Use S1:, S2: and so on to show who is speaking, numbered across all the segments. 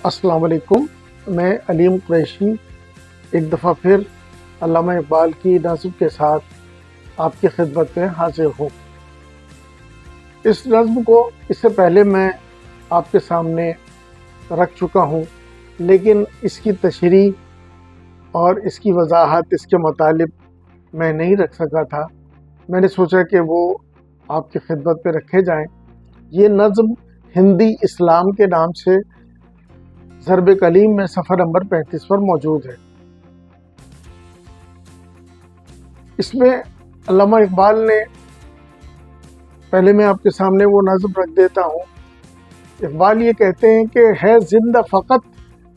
S1: अस्सलाम वालेकुम। मैं अलीम कुरैशी एक दफ़ा फिर अल्लामा इकबाल की नज़्म के साथ आपकी खिदमत में हाजिर हूँ। इस नज़्म को इससे पहले मैं आपके सामने रख चुका हूँ, लेकिन इसकी तशरीह और इसकी वजाहत, इसके मतलब मैं नहीं रख सका था। मैंने सोचा कि वो आपकी खिदमत में रखे जाएं। ये नज़्म हिंदी इस्लाम के नाम से ज़रब कलीम में सफ़र नंबर 35 पर मौजूद है। इसमें अल्लामा इकबाल ने, पहले मैं आपके सामने वो नज़्म रख देता हूँ। इकबाल ये कहते हैं कि है जिंदा फ़कत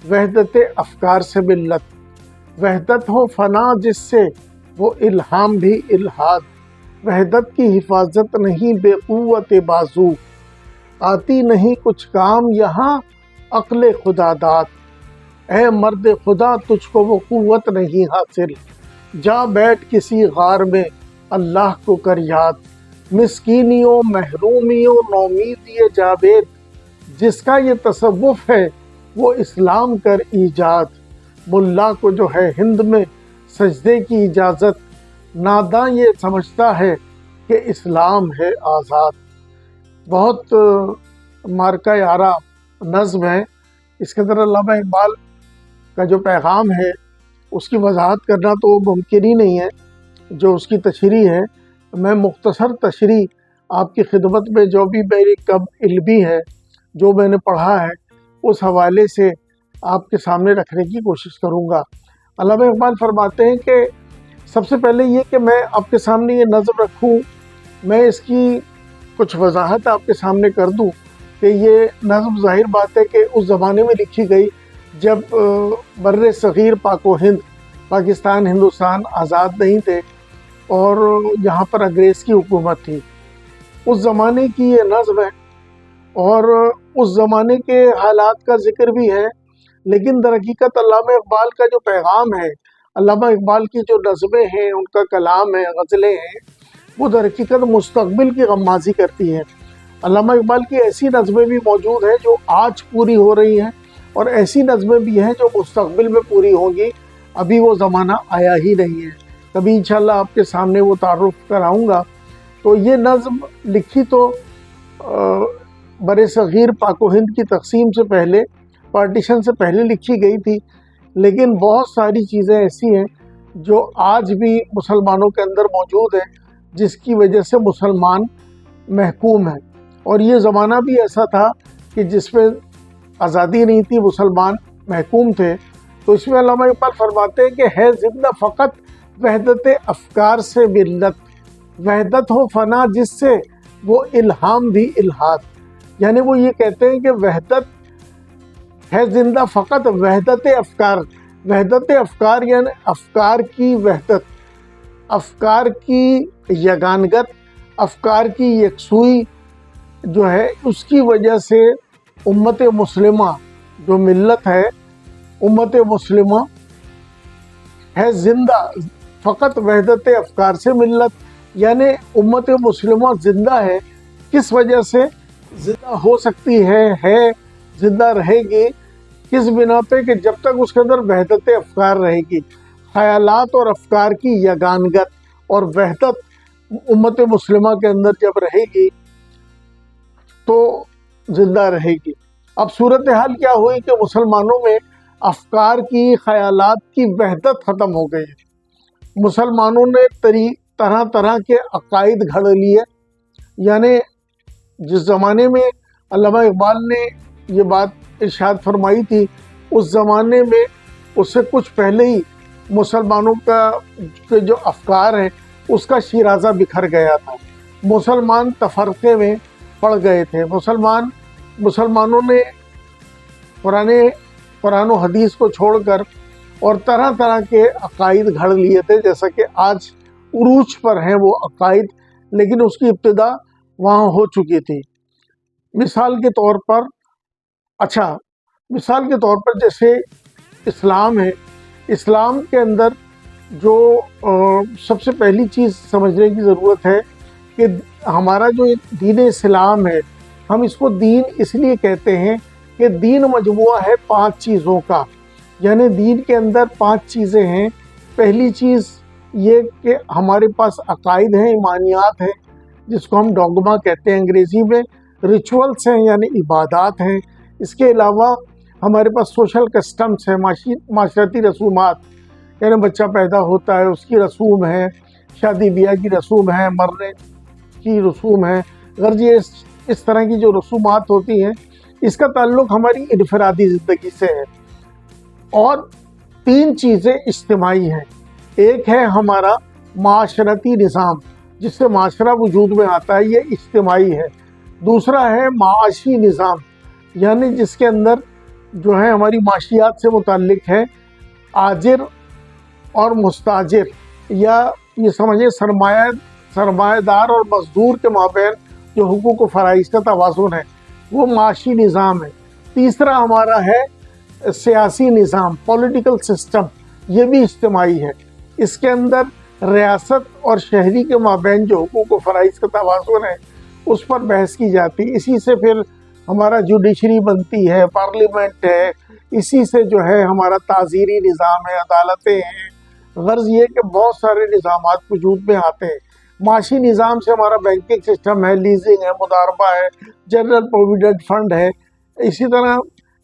S1: वहदत अफ़कार से मिल्लत, वहदत हो फना जिससे वो इल्हाम भी इल्हाद, वहदत की हिफाजत नहीं बेक़ुव्वत बाजू, आती नहीं कुछ काम यहाँ अक्ल खुदादात, ए मर्द खुदा तुझको वो कुव्वत नहीं हासिल, जा बैठ किसी गार में अल्लाह को कर याद, मिस्कीनियों महरूमियों नौमीदिये जावेद, जिसका ये तसव्वुफ है वो इस्लाम कर ईजाद, मुल्ला को जो है हिंद में सजदे की इजाज़त, नादां ये समझता है कि इस्लाम है आज़ाद। बहुत मार्का यारा नज़्म है। इसके अंदर अल्लामा इकबाल का जो पैगाम है उसकी वजाहत करना तो मुमकिन ही नहीं है, जो उसकी तशरीह है। मैं मुख्तसर तशरीह आपकी खिदमत में जो भी मेरी कम इल्मी है, जो मैंने पढ़ा है, उस हवाले से आपके सामने रखने की कोशिश करूँगा। अल्लामा इकबाल फरमाते हैं कि सबसे पहले ये कि मैं आपके सामने ये नज़्म रखूँ, मैं इसकी कुछ वजाहत आपके सामने कर दूँ कि ये नज़्म ज़ाहिर बात है कि उस ज़माने में लिखी गई जब बर्रे सग़ीर पाको हिंद, पाकिस्तान हिंदुस्तान आज़ाद नहीं थे और यहाँ पर अंग्रेज़ की हुकूमत थी। उस ज़माने की ये नज़्म है और उस ज़माने के हालात का ज़िक्र भी है, लेकिन दरहकीकत अल्लामा इकबाल का जो पैगाम है, अल्लामा इकबाल की जो नज़में हैं, उनका कलाम है, गज़लें हैं, वो दरहकीकत मुस्तक़बिल की गम्माज़ी करती हैं। अल्लामा इकबाल की ऐसी नज़में भी मौजूद हैं जो आज पूरी हो रही हैं और ऐसी नज़में भी हैं जो मुस्तक़बिल में पूरी होंगी। अभी वो ज़माना आया ही नहीं है, कभी इंशाअल्लाह आपके सामने वो तारुफ़ कराऊँगा। तो ये नज़्म लिखी तो बरे सग़ीर पाको हिंद की तक़सीम से पहले, पार्टीशन से पहले लिखी गई थी, लेकिन बहुत सारी चीज़ें ऐसी हैं जो आज भी मुसलमानों के अंदर मौजूद हैं, जिसकी वजह से मुसलमान महकूम हैं। और ये ज़माना भी ऐसा था कि जिसमें आज़ादी नहीं थी, मुसलमान महकूम थे। तो इसमें अल्लामा इकबाल फरमाते हैं कि है जिंदा फ़कत वहदत अफ़कार से मिल्लत, वहदत हो फना जिससे वो इल्हाम भी इल्हाद। यानी वो ये कहते हैं कि वहदत है जिंदा फ़कत वहदत अफ़कार, वहदत अफ़कार यानी अफ़कार की वहदत, अफ़कार की यगानगत, अफ़कार की यकसुई जो है, उसकी वजह से उम्मत मुस्लिमा जो मिल्लत है, उम्मत मुस्लिमा है जिंदा फ़कत वहदत अफ़कार से मिल्लत, यानी उम्मत मुस्लिमा ज़िंदा है। किस वजह से ज़िंदा हो सकती है ज़िंदा रहेगी, किस बिना पे कि जब तक उसके अंदर वहदत अफ़कार रहेगी, ख़यालात और अफ़कार की यगानगत और वहदत उम्मत मुस्लिमा के अंदर जब रहेगी तो ज़िंदा रहेगी। अब सूरत हाल क्या हुई कि मुसलमानों में अफ़कार की, ख़यालात की वहदत ख़त्म हो गई है। मुसलमानों ने तरह तरह के अक़ाइद घड़ लिए। यानी जिस ज़माने में अल्लामा इकबाल ने ये बात इरशाद फरमाई थी, उस ज़माने में उससे कुछ पहले ही मुसलमानों का के जो अफ़कार हैं उसका शिराज़ा बिखर गया था। मुसलमान तफ़रक़े में पड़ गए थे। मुसलमानों ने कुरान और हदीस को छोड़कर और तरह तरह के अक़ाइद घड़ लिए थे, जैसा कि आज उरूज पर हैं वो अक़ाइद, लेकिन उसकी इब्तिदा वहाँ हो चुकी थी। मिसाल के तौर पर जैसे इस्लाम है, इस्लाम के अंदर जो सबसे पहली चीज़ समझने की ज़रूरत है कि हमारा जो दीन इस्लाम है, हम इसको दीन इसलिए कहते हैं کہ دین مجموعہ ہے 5 چیزوں کا، یعنی دین کے اندر 5 چیزیں ہیں۔ پہلی چیز یہ کہ ہمارے پاس عقائد ہیں، ایمانیات ہیں، جس کو ہم ڈوگما کہتے ہیں انگریزی میں، ریچولس ہیں یعنی عبادات ہیں۔ اس کے علاوہ ہمارے پاس سوشل کسٹمس ہیں، معاشرتی رسومات، یعنی بچہ پیدا ہوتا ہے اس کی رسوم ہے، شادی بیاہ کی رسوم ہے، مرنے کی رسوم ہے، غرض یہ اس طرح کی جو رسومات ہوتی ہیں اس کا تعلق ہماری انفرادی زندگی سے ہے۔ اور 3 چیزیں اجتماعی ہیں، ایک ہے ہمارا معاشرتی نظام جس سے معاشرہ وجود میں آتا ہے، یہ اجتماعی ہے۔ دوسرا ہے معاشی نظام، یعنی جس کے اندر جو ہے ہماری معاشیات سے متعلق ہے، آجر اور مستاجر، یا یہ سمجھیں سرمایہ دار اور مزدور کے مابین جو حقوق و فرائض کا توازن ہے، وہ معاشی نظام ہے۔ تیسرا ہمارا ہے سیاسی نظام، پولیٹیکل سسٹم، یہ بھی اجتماعی ہے۔ اس کے اندر ریاست اور شہری کے مابین جو حقوق و فرائض کا توازن ہے اس پر بحث کی جاتی ہے۔ اسی سے پھر ہمارا جوڈیشری بنتی ہے، پارلیمنٹ ہے، اسی سے جو ہے ہمارا تعزیری نظام ہے، عدالتیں ہیں۔ غرض یہ کہ بہت سارے نظامات وجود میں آتے ہیں۔ معاشی نظام سے ہمارا بینکنگ سسٹم ہے، لیزنگ ہے، مضاربہ ہے، جنرل پروویڈنٹ فنڈ ہے، اسی طرح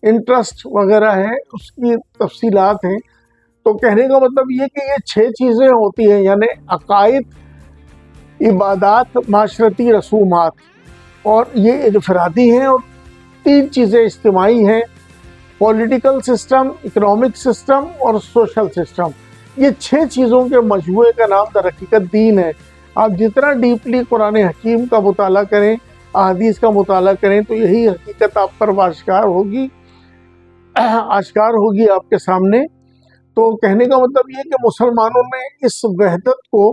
S1: انٹرسٹ وغیرہ ہے، اس کی تفصیلات ہیں۔ تو کہنے کا مطلب یہ کہ یہ 6 چیزیں ہوتی ہیں، یعنی عقائد، عبادات، معاشرتی رسومات، اور یہ انفرادی ہیں، اور 3 چیزیں اجتماعی ہیں، پولیٹیکل سسٹم، اکنامک سسٹم اور سوشل سسٹم۔ یہ 6 چیزوں کے مجموعے کا نام در حقیقت دین ہے۔ آپ جتنا ڈیپلی قرآن حکیم کا مطالعہ کریں، احادیث کا مطالعہ کریں، تو یہی حقیقت آپ پر آشکار ہوگی آپ کے سامنے۔ تو کہنے کا مطلب یہ کہ مسلمانوں نے اس وحدت کو،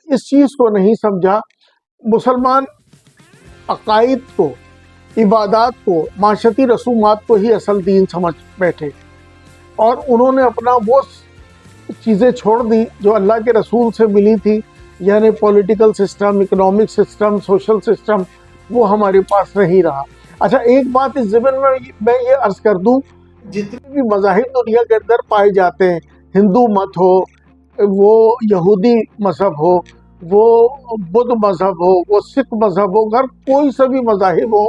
S1: اس چیز کو نہیں سمجھا۔ مسلمان عقائد کو، عبادات کو، معاشرتی رسومات کو ہی اصل دین سمجھ بیٹھے، اور انہوں نے اپنا وہ چیزیں چھوڑ دی جو اللہ کے رسول سے ملی تھی، یعنی political system, economic system, social system, وہ ہمارے پاس نہیں رہا۔ اچھا، ایک بات اس ضمن میں یہ عرض کر دوں، جتنے بھی مذاہب دنیا کے اندر پائے جاتے ہیں، ہندو مت ہو، وہ یہودی مذہب ہو، وہ بدھ مذہب ہو، وہ سکھ مذہب ہو، اگر کوئی سا بھی مذاہب ہو،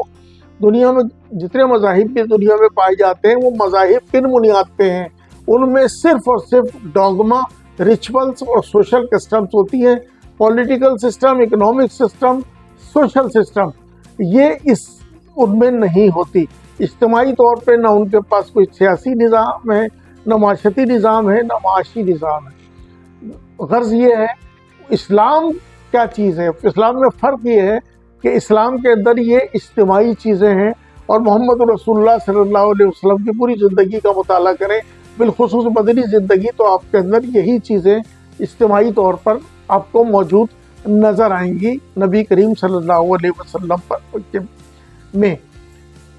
S1: دنیا میں جتنے مذاہب بھی دنیا میں پائے جاتے ہیں، وہ مذاہب کن بنیاد پہ ہیں؟ ان میں صرف اور صرف ڈوگما، ریچولس اور سوشل کسٹمز ہوتی ہیں۔ Political system, economic system, social system, یہ ان میں نہیں ہوتی۔ اجتماعی طور پہ نہ ان کے پاس کوئی سیاسی نظام ہے، نہ معاشرتی نظام ہے، نہ معاشی نظام ہے۔ غرض یہ ہے، اسلام کیا چیز ہے؟ اسلام میں فرق یہ ہے کہ اسلام کے اندر یہ اجتماعی چیزیں ہیں، اور محمد رسول اللہ صلی اللہ علیہ وسلم کی پوری زندگی کا مطالعہ کریں، بالخصوص مدنی زندگی، تو آپ کے اندر یہی چیزیں اجتماعی طور پر آپ کو موجود نظر آئیں گی نبی کریم صلی اللہ علیہ وسلم میں۔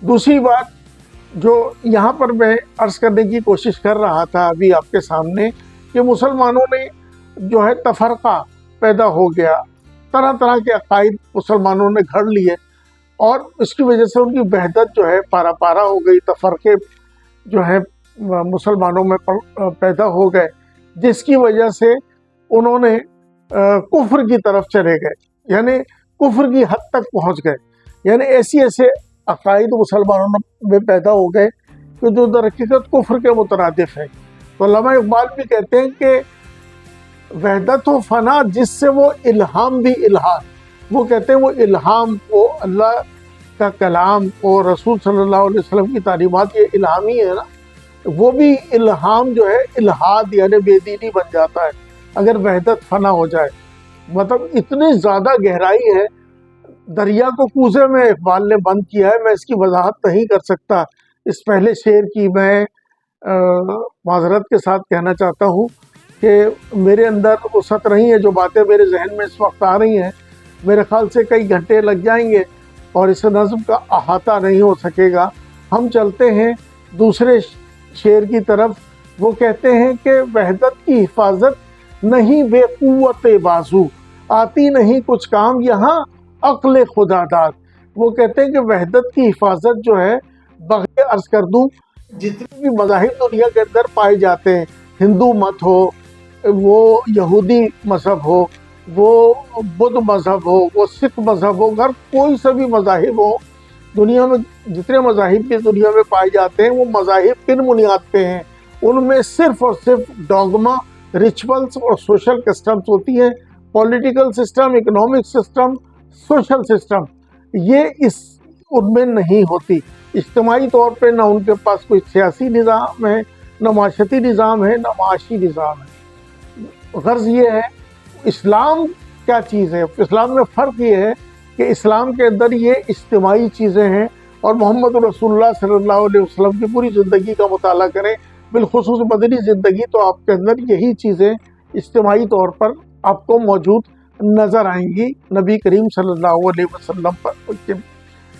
S1: دوسری بات جو یہاں پر میں عرض کرنے کی کوشش کر رہا تھا ابھی آپ کے سامنے، کہ مسلمانوں میں جو ہے تفرقہ پیدا ہو گیا، طرح طرح کے عقائد مسلمانوں نے گھڑ لیے، اور اس کی وجہ سے ان کی وحدت جو ہے پارا پارا ہو گئی، تفرقے جو ہے مسلمانوں میں پیدا ہو گئے، جس کی وجہ سے انہوں نے کفر کی طرف چلے گئے، یعنی کفر کی حد تک پہنچ گئے، یعنی ایسے عقائد مسلمانوں میں پیدا ہو گئے کہ جو در حقیقت کفر کے مترادف ہیں۔ تو علامہ اقبال بھی کہتے ہیں کہ وحدت و فنا جس سے وہ الہام بھی الہام، وہ کہتے ہیں وہ الہام کو، اللہ کا کلام اور رسول صلی اللہ علیہ وسلم کی تعلیمات، یہ الہامی ہے نا، وہ بھی الہام جو ہے الہاد یعنی بے دینی بن جاتا ہے اگر وحدت فنا ہو جائے۔ مطلب اتنی زیادہ گہرائی ہے، دریا کو کوزے میں اقبال نے بند کیا ہے۔ میں اس کی وضاحت نہیں کر سکتا۔ اس پہلے شعر کی میں معذرت کے ساتھ کہنا چاہتا ہوں کہ میرے اندر وسعت نہیں ہے، جو باتیں میرے ذہن میں اس وقت آ رہی ہیں میرے خیال سے کئی گھنٹے لگ جائیں گے اور اس نظم کا احاطہ نہیں ہو سکے گا۔ ہم چلتے ہیں دوسرے شعر کی طرف۔ وہ کہتے ہیں کہ وحدت کی حفاظت نہیں بے قوت بازو، آتی نہیں کچھ کام یہاں عقل خدا داد۔ وہ کہتے ہیں کہ وحدت کی حفاظت جو ہے बगैर अर्ज कर दूं, जितने भी मज़ाहिब दुनिया के अंदर पाए जाते हैं, हिंदू मत हो, वो यहूदी मज़हब हो, वो बुद्ध मज़हब हो, वो सिख मज़हब हो, अगर कोई सा भी मज़ाहिब हो, दुनिया में जितने मज़ाहिब भी दुनिया में पाए जाते हैं, वो मज़ाहिब किन बुनियाद पे हैं? उनमें सिर्फ और सिर्फ डॉगमा, रिचुअल्स और सोशल कस्टम्स होती हैं। Political system, economic system, social system, ये इस उनमें नहीं होती। इज्तिमाई तौर पे ना उनके पास कोई सियासी निज़ाम है, ना माशरती निज़ाम है, ना माशी निज़ाम है। गर्ज़ ये है, इस्लाम क्या चीज़ है? इस्लाम में फ़र्क ये है कि इस्लाम के अंदर ये इज्तिमाई चीज़ें हैं, और मोहम्मद रसूलुल्लाह सल्लल्लाहु अलैहि वसल्लम की पूरी ज़िंदगी का मुताला करें, बिलखुसूस मदनी ज़िंदगी, तो आपके अंदर यही चीज़ें इज्तिमाई तौर पर आपको मौजूद नज़र आएंगी नबी करीम सल्लल्लाहु अलैहि वसल्लम पर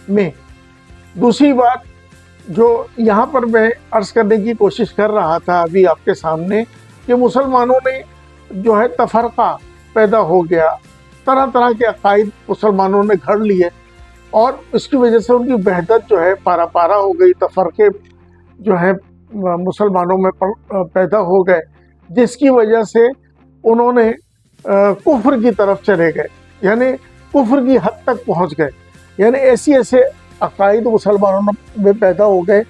S1: में। दूसरी बात जो यहाँ पर मैं अर्ज़ करने की कोशिश कर रहा था अभी आपके सामने, कि मुसलमानों ने जो है तफ़रक़ा पैदा हो गया, तरह तरह के अक़ाइद मुसलमानों ने घड़ लिए, और इसकी वजह से उनकी वहदत जो है पारा पारा हो गई, तफ़रक़े जो है मुसलमानों में पैदा हो गए, जिसकी वजह से उन्होंने कुफ्र की तरफ चले गए, यानी कुफ्र की हद तक पहुँच गए। यानी ऐसे अक़ाइद मुसलमानों में पैदा हो गए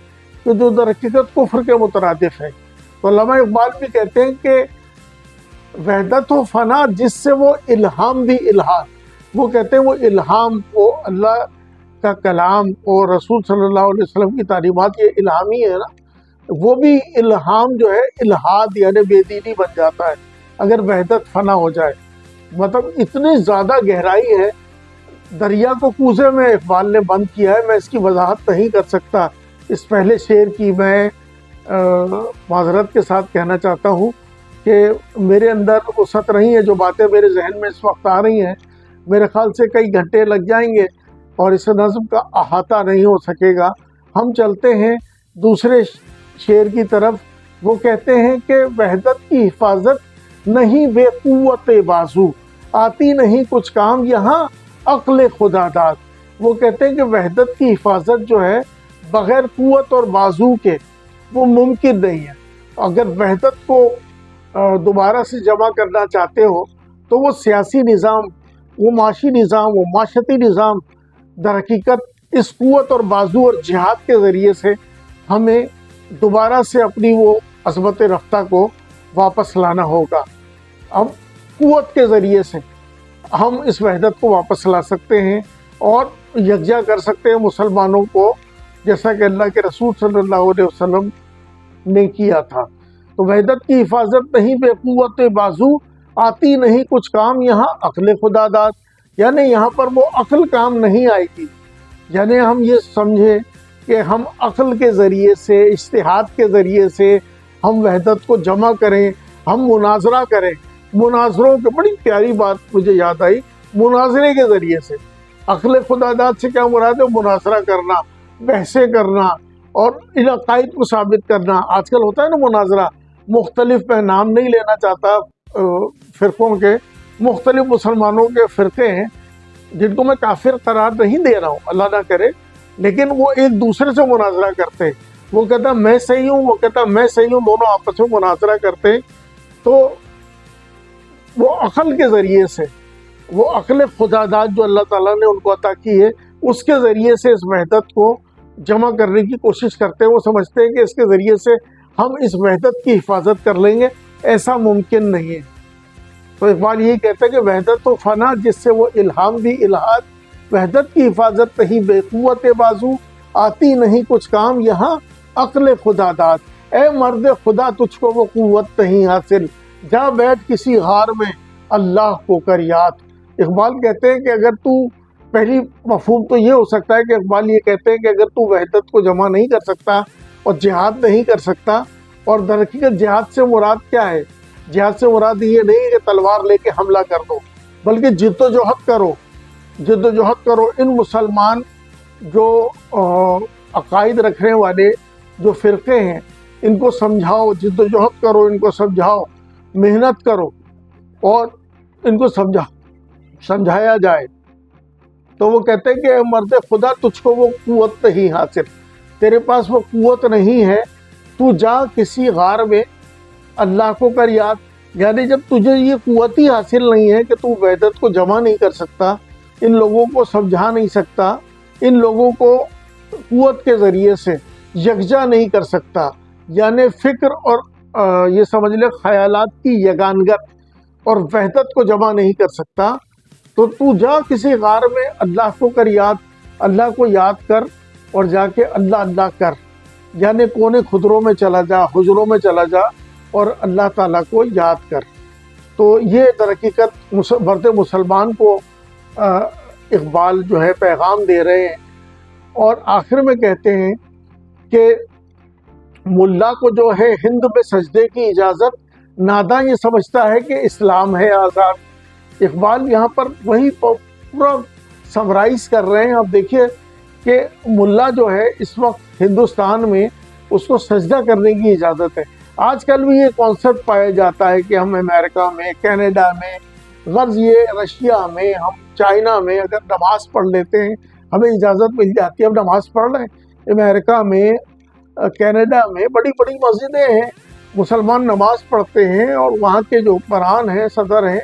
S1: कि जो दर हकीकत कुफ्र के मुतरादिफ है। तो अल्लामा इक़बाल भी कहते हैं कि वहदत व फ़ना जिससे वो इल्हाम भी इल्हाद, वो कहते हैं वो इल्हाम, वो अल्लाह का कलाम और रसूल सल्लल्लाहु अलैहि वसल्लम की तालीमात, ये इल्हामी है ना, वो भी इल्हाम जो है इल्हाद यानी बेदीनी बन जाता है अगर वहदत फ़ना हो जाए। मतलब इतनी ज़्यादा गहराई है, दरिया को कूज़े में इक़बाल ने बंद किया है। मैं इसकी वजाहत नहीं कर सकता। इस पहले शेर की मैं माज़रत के साथ कहना चाहता हूँ कि मेरे अंदर वसअत नहीं है, जो बातें मेरे जहन में इस वक्त आ रही हैं, मेरे ख़्याल से कई घंटे लग जाएंगे और इस नज़्म का अहाता नहीं हो सकेगा। हम चलते हैं दूसरे शेर की तरफ। वो कहते हैं कि वहदत की हिफाजत नहीं बेक़ुव्वत बाजू, आती नहीं कुछ काम यहाँ अक्ल खुदादाद। वो कहते हैं कि वहदत की हिफाजत जो है बग़ैर क़ुव्वत और बाजू के वो मुमकिन नहीं है। अगर वहदत को दोबारा से जमा करना चाहते हो तो वो सियासी निज़ाम, वो माशी निज़ाम, वो माशरती निज़ाम दर हकीकत इस क़ुव्वत और बाजू और जिहाद के ज़रिए से हमें दोबारा से अपनी वो अज़मत रफ्ता को वापस लाना होगा। अब क़ुव्वत के ज़रिए से हम इस वहदत को वापस ला सकते हैं और यकजा कर सकते हैं मुसलमानों को, जैसा कि अल्लाह के रसूल सल्लल्लाहु अलैहि वसल्लम ने किया था। तो वहदत की हिफाजत नहीं बेक़ुव्वत बाजू, आती नहीं कुछ काम यहाँ अक्ल खुदादाद, यानी यहाँ पर वो अक्ल काम नहीं आएगी। यानी हम ये समझें कि हम अक्ल के ज़रिए से, इज्तिहाद के ज़रिए से हम वहदत को जमा करें, हम मुनाजरा करें। मुनाजरों की बड़ी प्यारी बात मुझे याद आई, मुनाजरे के ज़रिए से। अक्ल खुदादाद से क्या मुराद है? मुनाजरा करना, बहसें करना और इन अक़ाइद को साबित करना। आजकल होता है ना मुनाजरा, मुख्तलिफ, मैं नाम नहीं लेना चाहता फ़िरक़ों के, मुख्तलिफ मुसलमानों के फ़िरक़े हैं जिनको मैं काफिर करार नहीं दे रहा हूँ, अल्लाह ना करे, लेकिन वो एक दूसरे से मुनाजरा करते हैं। वो कहता मैं सही हूँ, वो कहता मैं सही हूँ, दोनों आपस में मुनाजरा करते हैं। तो वो अक़ल के ज़रिए से, वो अक़ल खुदादाद जो अल्लाह ताला ने उनको अता की है, उसके ज़रिए से इस वहदत को जमा करने की कोशिश करते हैं। वो समझते हैं कि इसके ज़रिए से हम इस वहदत की हिफाजत कर लेंगे, ऐसा मुमकिन नहीं है। तो इक़बाल यही कहते हैं कि वहदत तो फ़ना जिससे वो इल्हाम भी इल्हाद, वहदत की हिफाजत नहीं बेक़ुव्वत बाजू, आती नहीं कुछ काम यहाँ अक्ल खुदादाद। ए मर्द खुदा तुझको वो क़ुव्वत नहीं हासिल, जा बैठ किसी गार में अल्लाह को कर याद। इक़बाल कहते हैं कि अगर तू, पहली मफ़हूम तो ये हो सकता है कि इक़बाल ये कहते हैं कि अगर तू वहदत को जमा नहीं कर सकता और जिहाद नहीं कर सकता, और दर हकीकत जिहाद से मुराद क्या है? जिहाद से मुराद ये नहीं है कि तलवार लेके हमला कर दो, बल्कि जिद्दोजहद करो, जिद्दोजहद करो। इन मुसलमान जो अक़ाइद रखने वाले जो फ़िरक़े हैं, इनको समझाओ, जिद्दोजहद करो, इनको समझाओ, मेहनत करो और इनको समझाया जाए। तो वो कहते हैं कि मर्द खुदा तुझको वो क़ुव्वत नहीं हासिल, تیرے پاس وہ قوت نہیں ہے، تو جا کسی غار میں اللہ کو کر یاد. یعنی جب تجھے یہ قوت ہی حاصل نہیں ہے کہ تو وحدت کو جمع نہیں کر سکتا، ان لوگوں کو سمجھا نہیں سکتا، ان لوگوں کو قوت کے ذریعے سے یکجا نہیں کر سکتا، یعنی فکر اور یہ سمجھ لے خیالات کی یگانگت اور وحدت کو جمع نہیں کر سکتا، تو جا کسی غار میں اللہ کو کر یاد، اللہ کو یاد کر اور جا کے اللہ اللہ کر، یعنی کونے خدروں میں چلا جا، حجروں میں چلا جا اور اللہ تعالیٰ کو یاد کر. تو یہ در حقیقت مرد مسلمان کو اقبال جو ہے پیغام دے رہے ہیں. اور آخر میں کہتے ہیں کہ ملا کو جو ہے ہند میں سجدے کی اجازت، ناداں یہ سمجھتا ہے کہ اسلام ہے آزاد. اقبال یہاں پر وہی پورا سمرائز کر رہے ہیں. اب دیکھیے کہ ملا جو ہے اس وقت ہندوستان میں اس کو سجدہ کرنے کی اجازت ہے. آج کل بھی یہ کانسیپٹ پایا جاتا ہے کہ ہم امریکہ میں، کینیڈا میں، غرض یہ رشیا میں، ہم چائنا میں اگر نماز پڑھ لیتے ہیں ہمیں اجازت مل جاتی ہے. اب نماز پڑھ رہے ہیں امریکہ میں، کینیڈا میں بڑی بڑی مسجدیں ہیں، مسلمان نماز پڑھتے ہیں اور وہاں کے جو حکمران ہیں، صدر ہیں،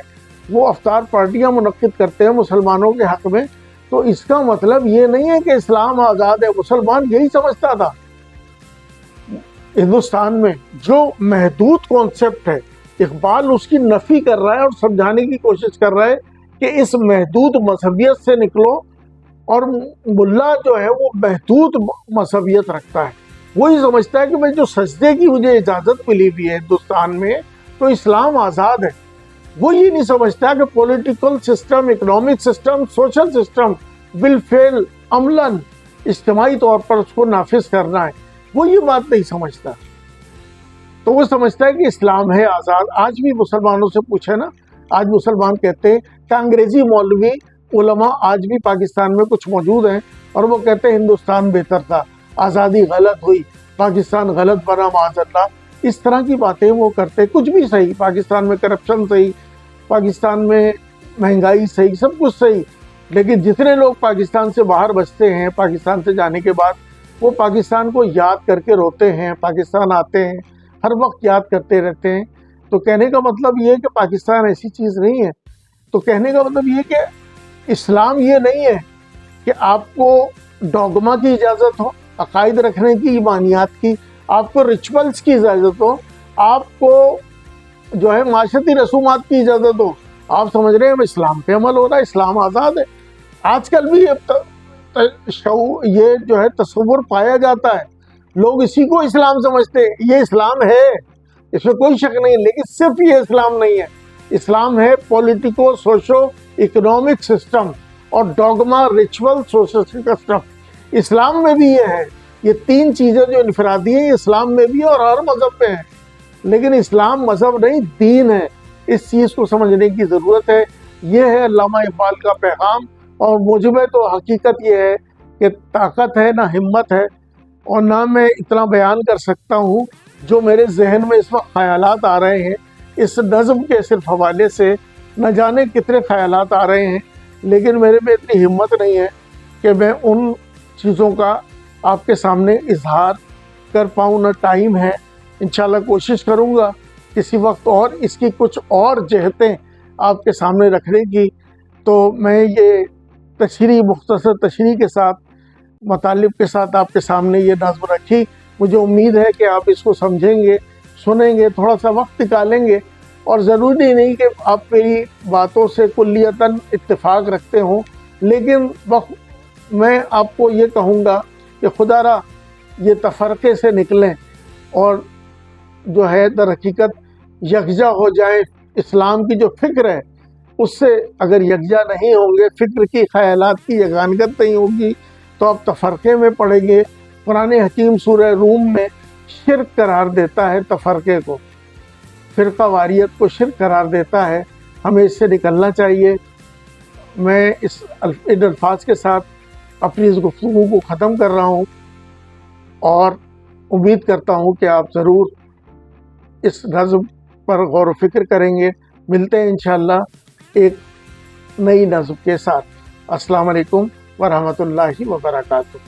S1: وہ افطار پارٹیاں منعقد کرتے ہیں مسلمانوں کے حق میں. تو اس کا مطلب یہ نہیں ہے کہ اسلام آزاد ہے. مسلمان یہی سمجھتا تھا. ہندوستان میں جو محدود کانسیپٹ ہے، اقبال اس کی نفی کر رہا ہے اور سمجھانے کی کوشش کر رہا ہے کہ اس محدود مذہبیت سے نکلو. اور ملا جو ہے وہ محدود مذہبیت رکھتا ہے، وہی سمجھتا ہے کہ میں جو سجدے کی مجھے اجازت ملی ہوئی ہے ہندوستان میں تو اسلام آزاد ہے. وہ یہ نہیں سمجھتا کہ political system, economic system, social system will fail عملاً، اجتماعی طور پر اس کو نافذ کرنا ہے. وہ یہ بات نہیں سمجھتا. تو وہ سمجھتا ہے کہ اسلام ہے آزاد. آج بھی مسلمانوں سے پوچھے نا، آج مسلمان کہتے ہیں کہ انگریزی مولوی علماء آج بھی پاکستان میں کچھ موجود ہیں اور وہ کہتے ہیں ہندوستان بہتر تھا، آزادی غلط ہوئی، پاکستان غلط بنا معاذ اللہ. اس طرح کی باتیں وہ کرتے. کچھ بھی صحیح، پاکستان میں کرپشن صحیح، پاکستان میں مہنگائی صحیح، سب کچھ صحیح، لیکن جتنے لوگ پاکستان سے باہر بچتے ہیں پاکستان سے جانے کے بعد، وہ پاکستان کو یاد کر کے روتے ہیں، پاکستان آتے ہیں، ہر وقت یاد کرتے رہتے ہیں. تو کہنے کا مطلب یہ ہے کہ پاکستان ایسی چیز نہیں ہے. تو کہنے کا مطلب یہ کہ اسلام یہ نہیں ہے کہ آپ کو ڈوگما کی اجازت ہو، عقائد رکھنے کی، ایمانیات کی، آپ کو ریچولز کی اجازت ہو، آپ کو جو ہے معاشرتی رسومات کی اجازت ہو. آپ سمجھ رہے ہیں اسلام پہ عمل ہو رہا ہے، اسلام آزاد ہے. آج کل بھی یہ جو ہے تصور پایا جاتا ہے، لوگ اسی کو اسلام سمجھتے ہیں. یہ اسلام ہے، اس میں کوئی شک نہیں، لیکن صرف یہ اسلام نہیں ہے. اسلام ہے پولیٹیکو سوشو اکنامک سسٹم اور ڈوگما ریچول سوشل سسٹم. اسلام میں بھی یہ ہے. یہ تین چیزیں جو انفرادی ہیں اسلام میں بھی اور ہر مذہب میں ہیں، لیکن اسلام مذہب نہیں، دین ہے. اس چیز کو سمجھنے کی ضرورت ہے. یہ ہے علامہ اقبال کا پیغام. اور مجھ میں تو حقیقت یہ ہے کہ طاقت ہے نہ ہمت ہے، اور نہ میں اتنا بیان کر سکتا ہوں. جو میرے ذہن میں اس وقت خیالات آ رہے ہیں اس نظم کے صرف حوالے سے، نہ جانے کتنے خیالات آ رہے ہیں، لیکن میرے میں اتنی ہمت نہیں ہے کہ میں ان چیزوں کا آپ کے سامنے اظہار کر پاؤں. نہ ٹائم ہے. انشاءاللہ کوشش کروں گا کسی وقت اور اس کی کچھ اور جہتیں آپ کے سامنے رکھنے کی. تو میں یہ مختصر تشریح کے ساتھ، مطالب کے ساتھ آپ کے سامنے یہ نظم رکھی. مجھے امید ہے کہ آپ اس کو سمجھیں گے، سنیں گے، تھوڑا سا وقت نکالیں گے. اور ضروری نہیں کہ آپ میری باتوں سے کلیتاً اتفاق رکھتے ہوں، لیکن میں آپ کو یہ کہوں گا کہ خدا را یہ تفرقے سے نکلیں اور جو ہے در حقیقت یکجا ہو جائیں. اسلام کی جو فکر ہے اس سے اگر یکجا نہیں ہوں گے، فکر کی، خیالات کی یگانگت نہیں ہوگی، تو آپ تفرقے میں پڑیں گے. قرآن حکیم سورہ روم میں شرک قرار دیتا ہے تفرقے کو، فرقہ واریت کو شرک قرار دیتا ہے. ہمیں اس سے نکلنا چاہیے. میں ان الفاظ کے ساتھ اپنی اس گفتگو کو ختم کر رہا ہوں اور امید کرتا ہوں کہ آپ ضرور اس نظم پر غور و فکر کریں گے. ملتے ہیں انشاءاللہ ایک نئی نظم کے ساتھ. السلام علیکم ورحمۃ اللہ وبرکاتہ.